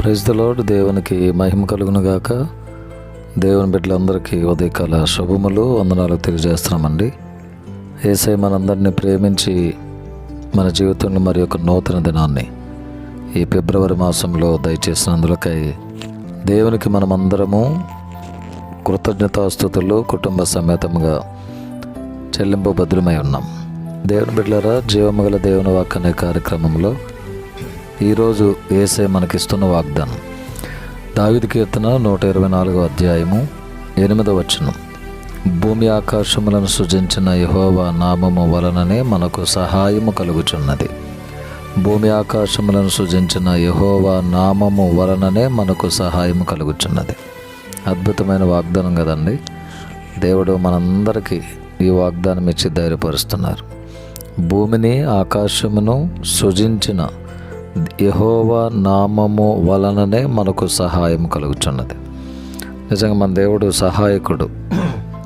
Praise the lord. దేవునికి మహిమ కలుగును గాక. దేవుని బిడ్డలందరికీ ఉదయకాల శుభములు, వందనాలు తెలియజేస్తున్నామండి. యేసయ్య మనందరినీ ప్రేమించి మన జీవితంలో మరి ఒక నూతన దినాన్ని ఈ ఫిబ్రవరి మాసంలో దయచేసినందులకై దేవునికి మనమందరము కృతజ్ఞతాస్తుతులు కుటుంబ సమేతంగా చెల్లింపబద్రమై ఉన్నాం. దేవుని బిడ్డలారా, జీవమగల దేవుని వాక్కు అనే కార్యక్రమంలో ఈరోజు యేసయ్య మనకిస్తున్న వాగ్దానం దావీదు కీర్తన 124వ అధ్యాయము 8వ వచనం. భూమి ఆకాశములను సృజించిన యెహోవా నామము వలననే మనకు సహాయము కలుగుచున్నది. భూమి ఆకాశములను సృజించిన యెహోవా నామము వలననే మనకు సహాయము కలుగుచున్నది. అద్భుతమైన వాగ్దానం కదండి. దేవుడు మనందరికీ ఈ వాగ్దానం ఇచ్చి ధైర్యపరుస్తున్నారు. భూమిని ఆకాశమును సృజించిన యెహోవా నామము వలననే మనకు సహాయం కలుగుచున్నది. నిజంగా మన దేవుడు సహాయకుడు,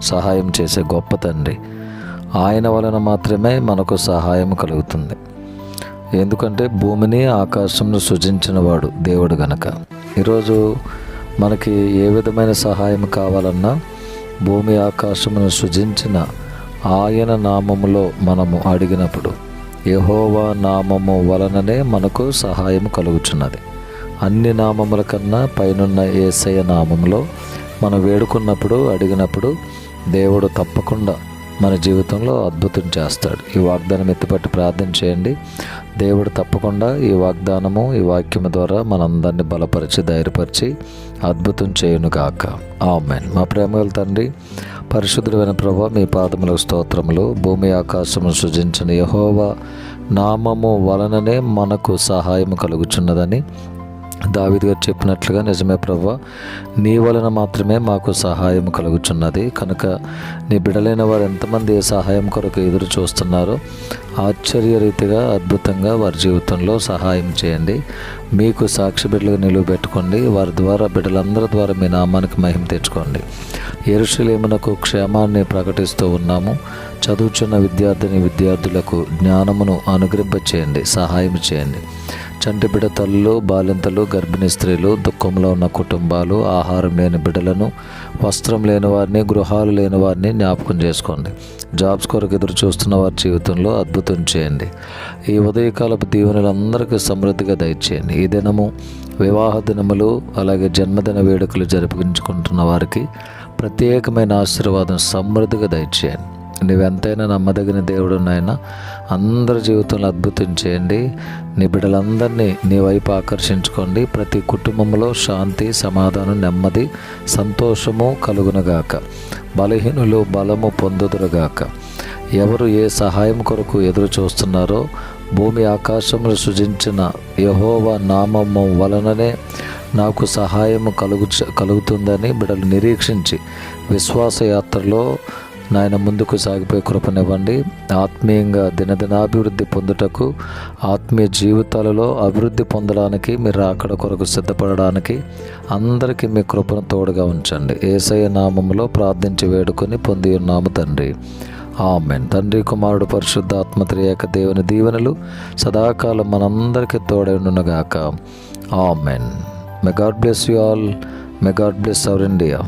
సహాయం చేసే గొప్ప తండ్రి. ఆయన వలన మాత్రమే మనకు సహాయం కలుగుతుంది. ఎందుకంటే భూమిని ఆకాశమును సృజించిన వాడు దేవుడు గనక. ఈరోజు మనకి ఏ విధమైన సహాయం కావాలన్నా భూమి ఆకాశమును సృజించిన ఆయన నామములో మనము అడిగినప్పుడు యెహోవా నామము వలననే మనకు సహాయం కలుగుచున్నది. అన్ని నామముల కన్నా పైనున్న యేసయ్య నామములో మనం వేడుకున్నప్పుడు, అడిగినప్పుడు దేవుడు తప్పకుండా మన జీవితంలో అద్భుతం చేస్తాడు. ఈ వాగ్దానం ఎత్తిపట్టి ప్రార్థన చేయండి. దేవుడు తప్పకుండా ఈ వాగ్దానము, ఈ వాక్యము ద్వారా మనందరినీ బలపరిచి, ధైర్యపరిచి అద్భుతం చేయునుగాక. ఆమేన్. మా ప్రేమగల తండ్రి, పరిశుద్ధుడైన ప్రభువా, మీ పాదములకు స్తోత్రములు. భూమి ఆకాశము సృజించిన యెహోవా నామము వలననే మనకు సహాయం కలుగుచున్నదని దావీదు గారు చెప్పినట్లుగా నిజమే ప్రభువా, నీ వలన మాత్రమే మాకు సహాయం కలుగుచున్నది. కనుక నీ బిడలైన వారు ఎంతమంది ఏ సహాయం కొరకు ఎదురు చూస్తున్నారో ఆశ్చర్యరీతిగా, అద్భుతంగా వారి జీవితంలో సహాయం చేయండి. మీకు సాక్షి బిడ్డలుగా నిలువబెట్టుకోండి. వారి ద్వారా, బిడ్డలందరి ద్వారా మీ నామానికి మహిమ తెచ్చుకోండి. యెరూషలేమునకు క్షేమాన్ని ప్రకటిస్తూ ఉన్నాము. చదువుచున్న విద్యార్థులకు జ్ఞానమును అనుగ్రహింపచేయండి, సహాయం చేయండి. చంటి బిడ్డ తల్లులు, బాలింతలు, గర్భిణీ స్త్రీలు, దుఃఖంలో ఉన్న కుటుంబాలు, ఆహారం లేని బిడ్డలను, వస్త్రం లేని వారిని, గృహాలు లేని వారిని జ్ఞాపకం చేసుకోండి. జాబ్స్ కొరకు ఎదురు చూస్తున్న వారి జీవితంలో అద్భుతం చేయండి. ఈ ఉదయకాలపు దీవెనలందరికీ సమృద్ధిగా దయచేయండి. ఈ దినము వివాహ దినములు, అలాగే జన్మదిన వేడుకలు జరిపించుకుంటున్న వారికి ప్రత్యేకమైన ఆశీర్వాదం సమృద్ధిగా దయచేయండి. నీవెంతైనా నమ్మదగిన దేవుడు నాయన. అందరి జీవితంలో అద్భుతం చేయండి. నీ బిడ్డలందరినీ నీ వైపు ఆకర్షించుకోండి. ప్రతి కుటుంబంలో శాంతి, సమాధానం, నెమ్మది, సంతోషము కలుగునుగాక. బలహీనులు బలము పొందుదురుగాక. ఎవరు ఏ సహాయం కొరకు ఎదురు చూస్తున్నారో భూమి ఆకాశములు సృజించిన యెహోవా నామము వలననే నాకు సహాయము కలుగుతుందని బిడ్డలు నిరీక్షించి విశ్వాసయాత్రలో నాయన ముందుకు సాగిపోయే కృపనివ్వండి. ఆత్మీయంగా దినదినాభివృద్ధి పొందుటకు, ఆత్మీయ జీవితాలలో అభివృద్ధి పొందడానికి, మీరు అక్కడ కొరకు సిద్ధపడడానికి అందరికీ మీ కృపను తోడుగా ఉంచండి. యేసయ్య నామములో ప్రార్థించి వేడుకొని పొంది ఉన్నాము తండ్రి. ఆమేన్. తండ్రి, కుమారుడు, పరిశుద్ధాత్మ త్రియేక దేవుని దీవెనలు సదాకాలం మనందరికీ తోడై ఉండునుగాక. Amen. May God bless you all. May God bless our India.